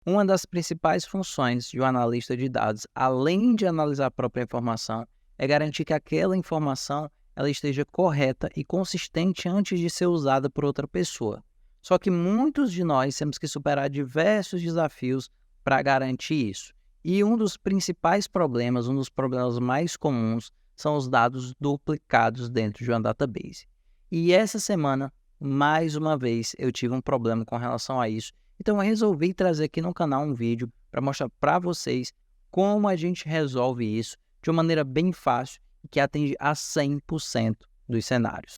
Uma das principais funções de um analista de dados, além de analisar a própria informação, é garantir que aquela informação ela esteja correta e consistente antes de ser usada por outra pessoa. Só que muitos de nós temos que superar diversos desafios para garantir isso. E um dos principais problemas, um dos problemas mais comuns, são os dados duplicados dentro de uma database. E essa semana, mais uma vez, eu tive um problema com relação a isso. Então eu resolvi trazer aqui no canal um vídeo para mostrar para vocês como a gente resolve isso de uma maneira bem fácil e que atende a 100% dos cenários.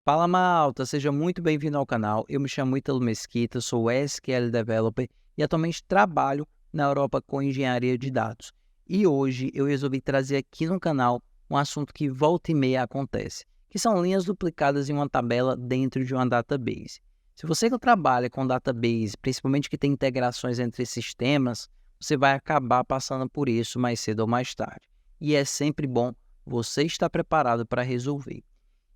Fala malta, seja muito bem-vindo ao canal. Eu me chamo Ítalo Mesquita, sou SQL Developer e atualmente trabalho na Europa com engenharia de dados. E hoje eu resolvi trazer aqui no canal um assunto que volta e meia acontece, que são linhas duplicadas em uma tabela dentro de uma database. Se você que trabalha com database, principalmente que tem integrações entre sistemas, você vai acabar passando por isso mais cedo ou mais tarde. E é sempre bom você estar preparado para resolver.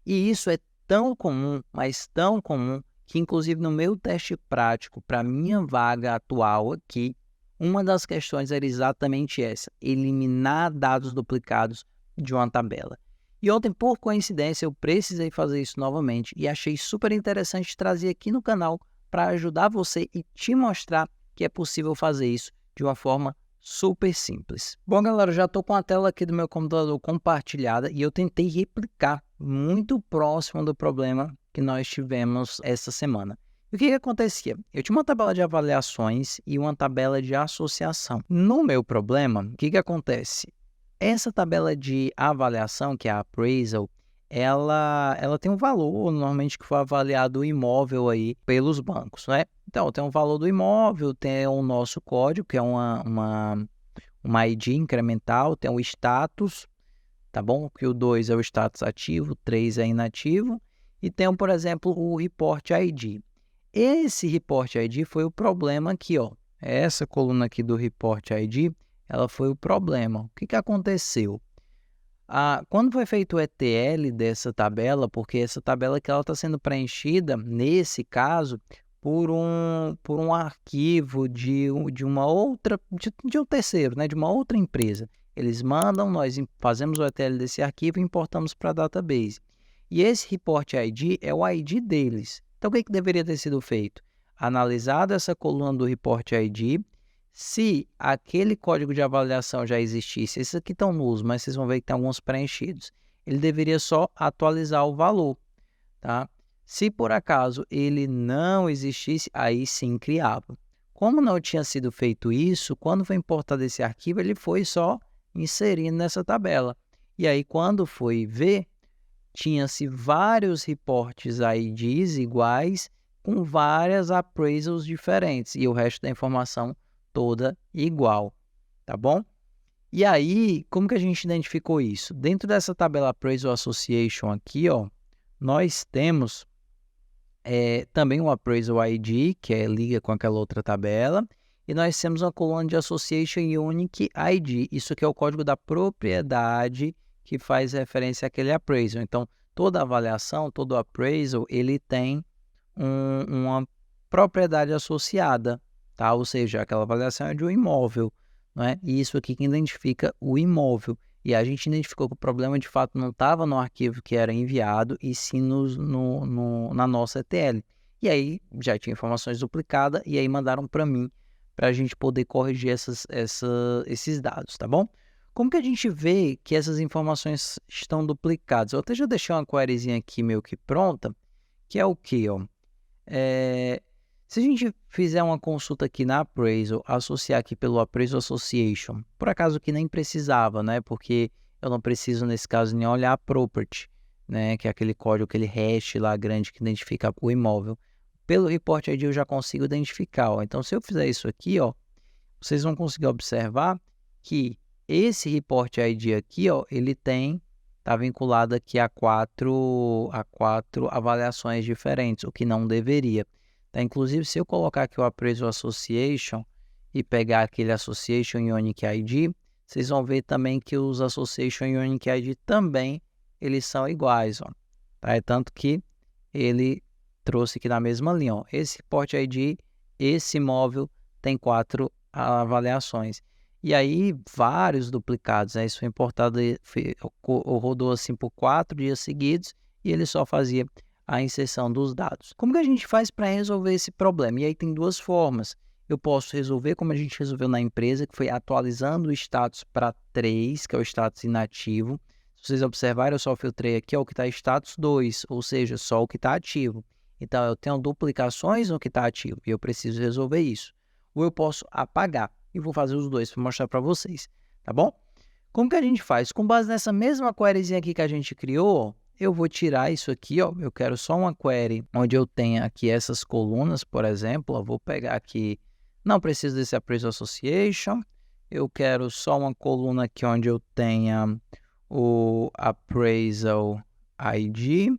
E isso é tão comum, mas tão comum, que inclusive no meu teste prático para a minha vaga atual aqui, uma das questões era exatamente essa: eliminar dados duplicados de uma tabela. E ontem, por coincidência, eu precisei fazer isso novamente e achei super interessante trazer aqui no canal para ajudar você e te mostrar que é possível fazer isso de uma forma super simples. Bom, galera, já estou com a tela aqui do meu computador compartilhada e eu tentei replicar muito próximo do problema que nós tivemos essa semana. E o que acontecia? Eu tinha uma tabela de avaliações e uma tabela de associação. No meu problema, o que acontece? Essa tabela de avaliação, que é a appraisal, ela tem um valor, normalmente, que foi avaliado o imóvel aí pelos bancos, né? Então, tem um valor do imóvel, tem o nosso código, que é uma ID incremental, tem o status, tá bom? Que o 2 é o status ativo, o 3 é inativo, e tem, por exemplo, o report ID. Esse report ID foi o problema aqui, ó. Essa coluna aqui do report ID, ela foi o problema. O que aconteceu? Quando foi feito o ETL dessa tabela, porque essa tabela que ela está sendo preenchida, nesse caso, por um arquivo de um terceiro, né, de uma outra empresa. Eles mandam, nós fazemos o ETL desse arquivo e importamos para a database. E esse report ID é o ID deles. Então, o que deveria ter sido feito? Analisado essa coluna do report ID, se aquele código de avaliação já existisse, esses aqui estão nus, mas vocês vão ver que tem alguns preenchidos, ele deveria só atualizar o valor, tá? Se por acaso ele não existisse, aí sim criava. Como não tinha sido feito isso, quando foi importado esse arquivo, ele foi só inserindo nessa tabela. E aí, quando foi ver, tinha-se vários reportes IDs iguais, com várias appraisals diferentes, e o resto da informação toda igual, tá bom? E aí, como que a gente identificou isso? Dentro dessa tabela Appraisal Association aqui, ó, nós temos também o Appraisal ID, que liga com aquela outra tabela, e nós temos uma coluna de Association Unique ID. Isso aqui é o código da propriedade que faz referência àquele appraisal. Então, toda avaliação, todo appraisal, ele tem uma propriedade associada, tá? Ou seja, aquela avaliação é de um imóvel, não é? E isso aqui que identifica o imóvel. E a gente identificou que o problema, de fato, não estava no arquivo que era enviado, e sim na nossa ETL. E aí, já tinha informações duplicadas, e aí mandaram para mim, para a gente poder corrigir esses dados, tá bom? Como que a gente vê que essas informações estão duplicadas? Eu até já deixei uma queryzinha aqui meio que pronta, que é o quê, ó? Se a gente fizer uma consulta aqui na Appraisal, associar aqui pelo Appraisal Association, por acaso que nem precisava, né? Porque eu não preciso, nesse caso, nem olhar a property, né? Que é aquele código, aquele hash lá grande que identifica o imóvel. Pelo Report ID eu já consigo identificar, ó. Então, se eu fizer isso aqui, ó, vocês vão conseguir observar que esse Report ID aqui, ó, ele está vinculado aqui a quatro avaliações diferentes, o que não deveria. Tá? Inclusive, se eu colocar aqui o Appraisal Association e pegar aquele Association Unique ID, vocês vão ver também que os Association Unique ID também eles são iguais. Ó. Tá? É tanto que ele trouxe aqui na mesma linha, ó. Esse report ID, esse imóvel tem 4 avaliações. E aí, vários duplicados, né? Isso foi importado, rodou assim por 4 dias seguidos e ele só fazia a inserção dos dados. Como que a gente faz para resolver esse problema? E aí tem 2 formas. Eu posso resolver como a gente resolveu na empresa, que foi atualizando o status para 3, que é o status inativo. Se vocês observarem, eu só filtrei aqui o que está status 2, ou seja, só o que está ativo. Então, eu tenho duplicações no que está ativo e eu preciso resolver isso. Ou eu posso apagar e vou fazer os dois para mostrar para vocês, tá bom? Como que a gente faz? Com base nessa mesma queryzinha aqui que a gente criou, eu vou tirar isso aqui, ó. Eu quero só uma query onde eu tenha aqui essas colunas, por exemplo. Eu vou pegar aqui, não preciso desse Appraisal Association. Eu quero só uma coluna aqui onde eu tenha o Appraisal ID,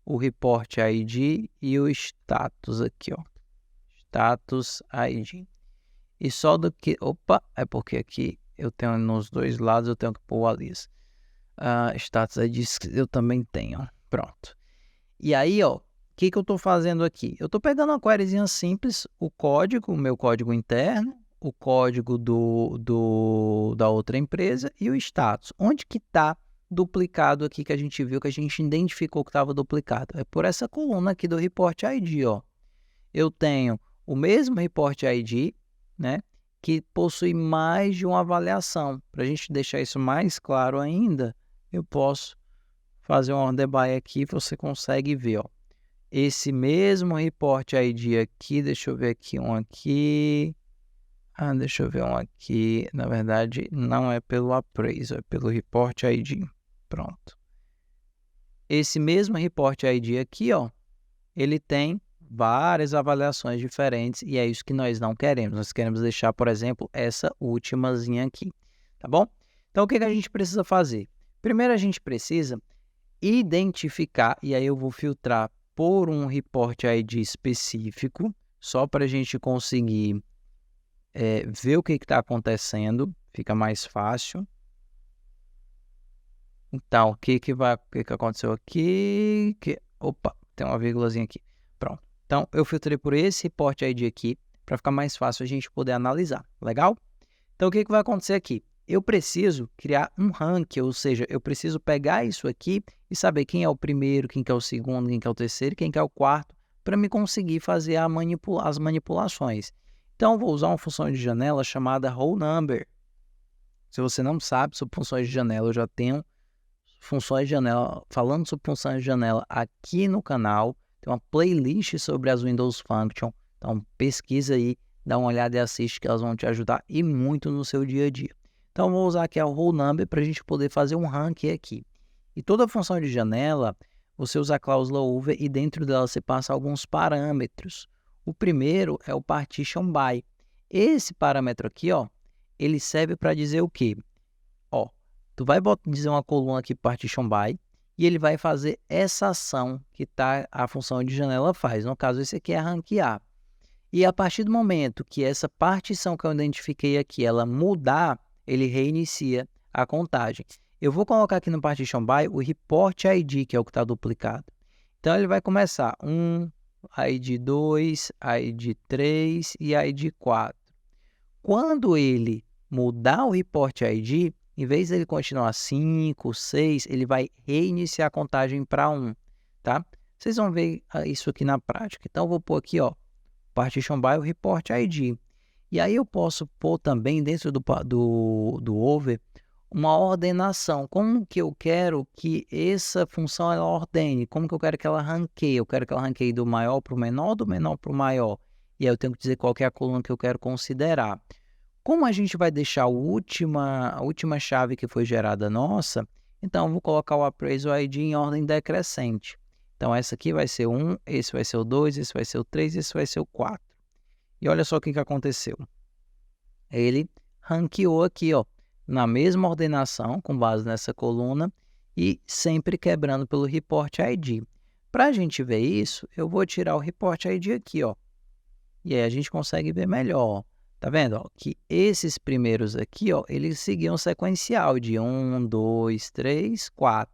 o Report ID e o Status aqui, ó. Status ID. E só do que... Opa, é porque aqui eu tenho nos dois lados, eu tenho que pôr o alias. Status ID eu também tenho. Pronto. E aí, ó, o que eu estou fazendo aqui? Eu estou pegando uma queryzinha simples, o código, o meu código interno, o código da outra empresa e o status. Onde que está duplicado aqui que a gente viu, que a gente identificou que estava duplicado? É por essa coluna aqui do Report ID, ó. Eu tenho o mesmo Report ID, né, que possui mais de uma avaliação. Para a gente deixar isso mais claro ainda, eu posso fazer um order by aqui, você consegue ver, ó. Esse mesmo Report ID aqui, deixa eu ver aqui um aqui. Deixa eu ver um aqui. Na verdade, não é pelo Appraisal, é pelo Report ID. Pronto. Esse mesmo Report ID aqui, ó, ele tem várias avaliações diferentes e é isso que nós não queremos. Nós queremos deixar, por exemplo, essa últimazinha aqui, tá bom? Então, o que a gente precisa fazer? Primeiro, a gente precisa identificar, e aí eu vou filtrar por um Report ID específico, só para a gente conseguir ver o que está acontecendo, fica mais fácil. Então, o que aconteceu aqui? Opa, tem uma vírgulazinha aqui. Pronto. Então, eu filtrei por esse Report ID aqui, para ficar mais fácil a gente poder analisar. Legal? Então, o que vai acontecer aqui? Eu preciso criar um ranking, ou seja, eu preciso pegar isso aqui e saber quem é o primeiro, quem que é o segundo, quem que é o terceiro, quem que é o quarto, para me conseguir fazer as manipulações. Então, eu vou usar uma função de janela chamada RowNumber. Se você não sabe sobre funções de janela, eu já tenho funções de janela, falando sobre funções de janela aqui no canal. Tem uma playlist sobre as Windows Function. Então, pesquisa aí, dá uma olhada e assiste, que elas vão te ajudar e muito no seu dia a dia. Então, vou usar aqui a RowNumber para a gente poder fazer um ranking aqui. E toda função de janela, você usa a cláusula over e dentro dela você passa alguns parâmetros. O primeiro é o partition by. Esse parâmetro aqui, ó, ele serve para dizer o quê? Ó, tu vai dizer uma coluna aqui partition by e ele vai fazer essa ação que a função de janela faz. No caso, esse aqui é ranquear. E a partir do momento que essa partição que eu identifiquei aqui, ela mudar, ele reinicia a contagem. Eu vou colocar aqui no partition by o report ID, que é o que está duplicado. Então, ele vai começar 1, ID 2, ID 3 e ID 4. Quando ele mudar o report ID, em vez de ele continuar 5, 6, ele vai reiniciar a contagem para 1, tá? Vocês vão ver isso aqui na prática. Então, eu vou pôr aqui, ó, partition by o report ID. E aí eu posso pôr também dentro do over uma ordenação. Como que eu quero que essa função ela ordene? Como que eu quero que ela ranqueie? Eu quero que ela ranqueie do maior para o menor, do menor para o maior. E aí eu tenho que dizer qual que é a coluna que eu quero considerar. Como a gente vai deixar a última chave que foi gerada nossa, então eu vou colocar o Appraisal ID em ordem decrescente. Então essa aqui vai ser 1, esse vai ser o 2, esse vai ser o 3, esse vai ser o 4. E olha só o que aconteceu. Ele ranqueou aqui, ó, na mesma ordenação, com base nessa coluna, e sempre quebrando pelo Report ID. Para a gente ver isso, eu vou tirar o Report ID aqui, ó. E aí a gente consegue ver melhor, ó. Tá vendo, ó, que esses primeiros aqui, ó, eles seguiam sequencial de 1, 2, 3, 4.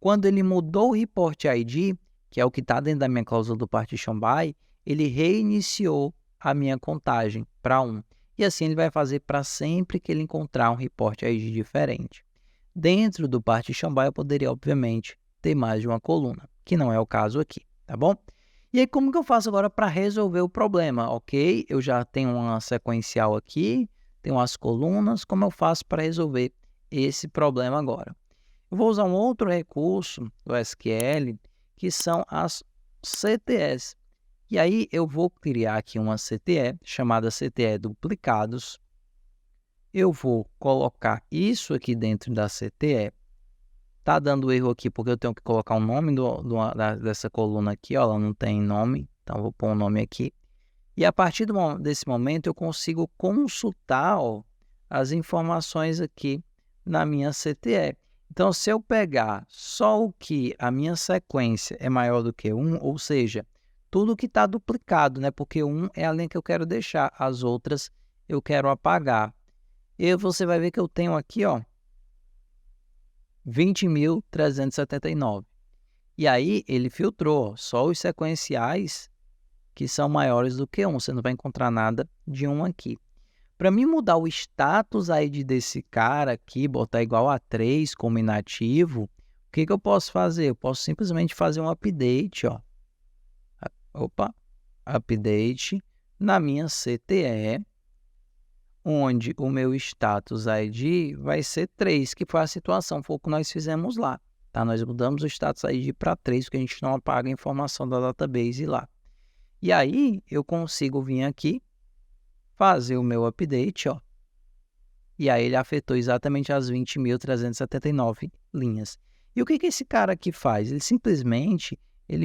Quando ele mudou o Report ID, o que é o que está dentro da minha cláusula do partition by, ele reiniciou a minha contagem para 1. E assim ele vai fazer para sempre que ele encontrar um report ID diferente. Dentro do partition by, eu poderia, obviamente, ter mais de uma coluna, que não é o caso aqui, tá bom? E aí, como que eu faço agora para resolver o problema? Ok, eu já tenho uma sequencial aqui, tenho as colunas, como eu faço para resolver esse problema agora? Eu vou usar um outro recurso do SQL, que são as CTEs. E aí, eu vou criar aqui uma CTE, chamada CTE duplicados. Eu vou colocar isso aqui dentro da CTE. Tá dando erro aqui porque eu tenho que colocar o nome dessa coluna aqui, ó, ela não tem nome, então eu vou pôr um nome aqui. E a partir desse momento eu consigo consultar, ó, as informações aqui na minha CTE. Então, se eu pegar só o que a minha sequência é maior do que 1, ou seja, tudo que está duplicado, né? Porque 1 é a linha que eu quero deixar, as outras eu quero apagar. E você vai ver que eu tenho aqui, ó, 20.379. E aí, ele filtrou só os sequenciais que são maiores do que 1. Você não vai encontrar nada de 1 aqui. Para mim mudar o status ID desse cara aqui, botar igual a 3 como inativo, o que eu posso fazer? Eu posso simplesmente fazer um update, ó. Update na minha CTE, onde o meu status ID vai ser 3, que foi a situação, foi o que nós fizemos lá. Tá? Nós mudamos o status ID para 3, porque a gente não apaga a informação da database lá. E aí, eu consigo vir aqui, fazer o meu update, ó. E aí, ele afetou exatamente as 20.379 linhas. E o que esse cara aqui faz? Ele simplesmente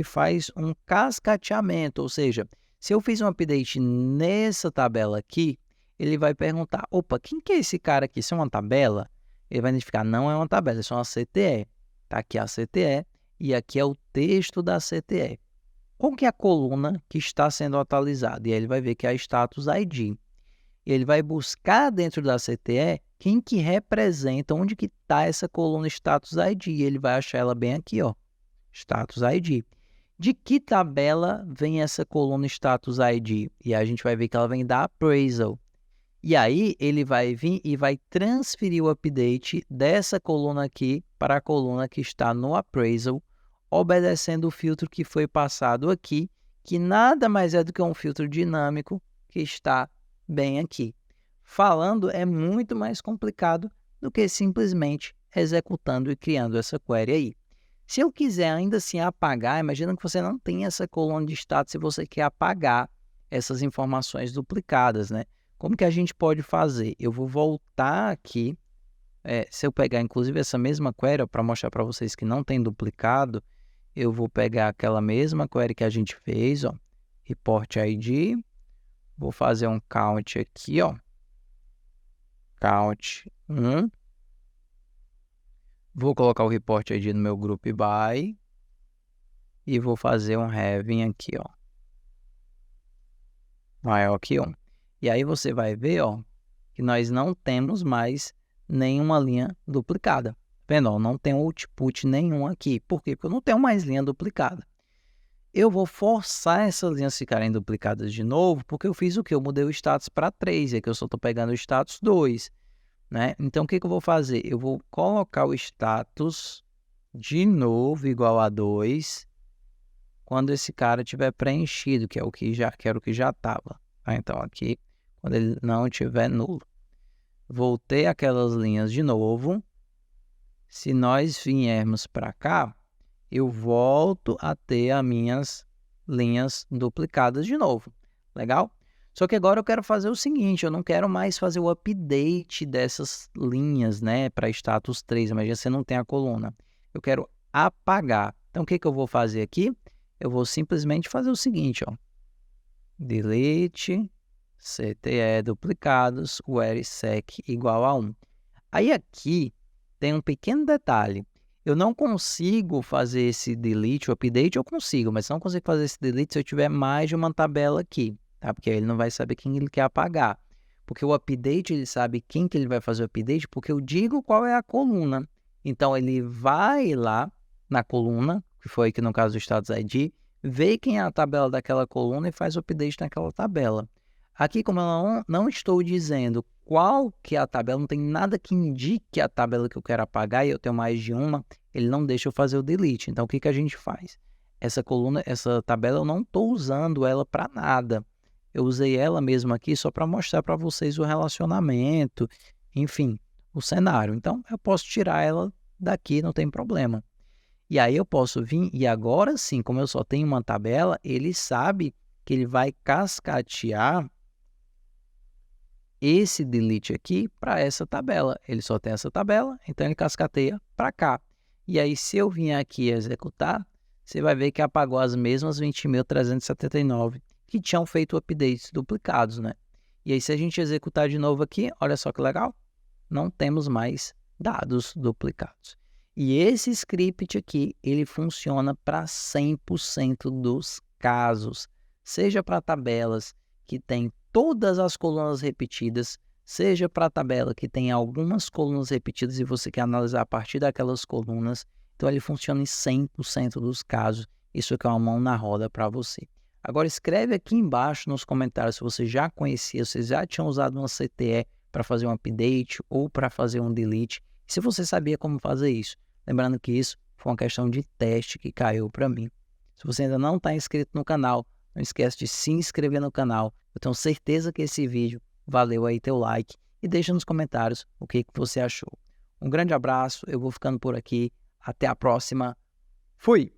faz um cascateamento, ou seja, se eu fiz um update nessa tabela aqui, ele vai perguntar, opa, quem que é esse cara aqui? Isso é uma tabela? Ele vai identificar, não é uma tabela, isso é uma CTE. Está aqui a CTE e aqui é o texto da CTE. Qual que é a coluna que está sendo atualizada? E aí ele vai ver que é a status ID. E ele vai buscar dentro da CTE quem que representa, onde que está essa coluna status ID. E ele vai achar ela bem aqui, ó, status ID. De que tabela vem essa coluna status ID? E aí a gente vai ver que ela vem da appraisal. E aí ele vai vir e vai transferir o update dessa coluna aqui para a coluna que está no appraisal, obedecendo o filtro que foi passado aqui, que nada mais é do que um filtro dinâmico que está bem aqui. Falando é muito mais complicado do que simplesmente executando e criando essa query aí. Se eu quiser ainda assim apagar, imagina que você não tem essa coluna de status e você quer apagar essas informações duplicadas, né? Como que a gente pode fazer? Eu vou voltar aqui, se eu pegar inclusive essa mesma query, para mostrar para vocês que não tem duplicado, eu vou pegar aquela mesma query que a gente fez, ó, report ID, vou fazer um count aqui, ó, count 1, vou colocar o report ID no meu group by e vou fazer um having aqui, ó, maior que 1. E aí você vai ver, ó, que nós não temos mais nenhuma linha duplicada. Vendo, ó, não tem output nenhum aqui. Por quê? Porque eu não tenho mais linha duplicada. Eu vou forçar essas linhas ficarem duplicadas de novo, porque eu fiz o quê? Eu mudei o status para 3, e aqui eu só estou pegando o status 2. Né? Então, o que eu vou fazer? Eu vou colocar o status de novo igual a 2, quando esse cara tiver preenchido, que é o que era o que já estava. Tá? Então, aqui, quando ele não tiver nulo. Voltei aquelas linhas de novo. Se nós viermos para cá, eu volto a ter as minhas linhas duplicadas de novo. Legal? Só que agora eu quero fazer o seguinte, eu não quero mais fazer o update dessas linhas, né, para status 3, imagina você não tem a coluna. Eu quero apagar. Então, o que eu vou fazer aqui? Eu vou simplesmente fazer o seguinte, ó. Delete CTE duplicados, where sec igual a 1. Aí aqui tem um pequeno detalhe. Eu não consigo fazer esse delete, o update eu consigo, mas não consigo fazer esse delete se eu tiver mais de uma tabela aqui, tá? Porque aí ele não vai saber quem ele quer apagar. Porque o update, ele sabe quem que ele vai fazer o update, porque eu digo qual é a coluna. Então, ele vai lá na coluna, que foi aqui no caso do Status ID, vê quem é a tabela daquela coluna e faz o update naquela tabela. Aqui, como eu não estou dizendo qual que é a tabela, não tem nada que indique a tabela que eu quero apagar e eu tenho mais de uma, ele não deixa eu fazer o delete. Então, o que a gente faz? Essa coluna, essa tabela, eu não estou usando ela para nada. Eu usei ela mesmo aqui só para mostrar para vocês o relacionamento, enfim, o cenário. Então, eu posso tirar ela daqui, não tem problema. E aí eu posso vir, e agora sim, como eu só tenho uma tabela, ele sabe que ele vai cascatear esse delete aqui para essa tabela. Ele só tem essa tabela, então ele cascateia para cá. E aí, se eu vim aqui executar, você vai ver que apagou as mesmas 20.379 que tinham feito updates duplicados, né? E aí, se a gente executar de novo aqui, olha só que legal, não temos mais dados duplicados. E esse script aqui, ele funciona para 100% dos casos, seja para tabelas que tem todas as colunas repetidas, seja para a tabela que tem algumas colunas repetidas e você quer analisar a partir daquelas colunas. Então, ele funciona em 100% dos casos. Isso aqui é uma mão na roda para você. Agora, escreve aqui embaixo nos comentários se você já conhecia, se já tinha usado uma CTE para fazer um update ou para fazer um delete. Se você sabia como fazer isso. Lembrando que isso foi uma questão de teste que caiu para mim. Se você ainda não está inscrito no canal, não esquece de se inscrever no canal. Eu tenho certeza que esse vídeo valeu aí teu like e deixa nos comentários o que você achou. Um grande abraço, eu vou ficando por aqui. Até a próxima. Fui!